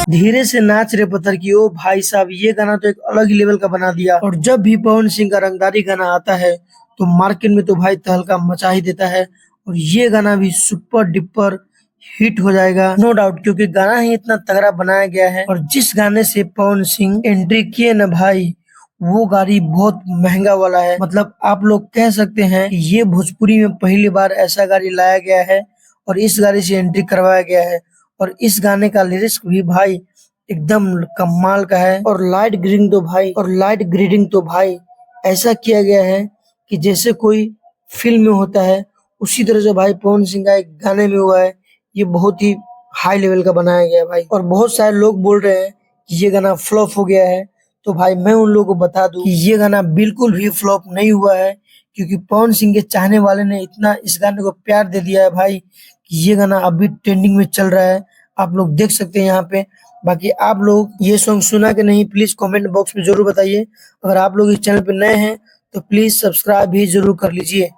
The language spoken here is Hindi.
धीरे से नाच रे पत्थर की। ओ भाई साहब, ये गाना तो एक अलग ही लेवल का बना दिया। और जब भी पवन सिंह का रंगदारी गाना आता है तो मार्केट में तो भाई तहलका मचा ही देता है। और ये गाना भी सुपर डिपर हिट हो जाएगा नो डाउट, क्योंकि गाना ही इतना तगड़ा बनाया गया है। और जिस गाने से पवन सिंह एंट्री किए न भाई, वो गाड़ी बहुत महंगा वाला है। मतलब आप लोग कह सकते हैं कि ये भोजपुरी में पहली बार ऐसा गाड़ी लाया गया है और इस गाड़ी से एंट्री करवाया गया है। और इस गाने का लिरिक्स भी भाई एकदम कमाल का है। और लाइट ग्रीडिंग तो भाई ऐसा किया गया है कि जैसे कोई फिल्म में होता है, उसी तरह से भाई पवन सिंह का एक गाने में हुआ है। ये बहुत ही हाई लेवल का बनाया गया है भाई। और बहुत सारे लोग बोल रहे हैं कि ये गाना फ्लॉप हो गया है, तो भाई मैं उन लोगों को बता दूं कि ये गाना बिल्कुल भी फ्लॉप नहीं हुआ है, क्योंकि पवन सिंह के चाहने वाले ने इतना इस गाने को प्यार दे दिया है भाई कि ये गाना अभी ट्रेंडिंग में चल रहा है। आप लोग देख सकते हैं यहाँ पे। बाकी आप लोग ये सॉन्ग सुना कि नहीं, प्लीज कमेंट बॉक्स में जरूर बताइए। अगर आप लोग इस चैनल पे नए हैं तो प्लीज सब्सक्राइब भी जरूर कर लीजिए।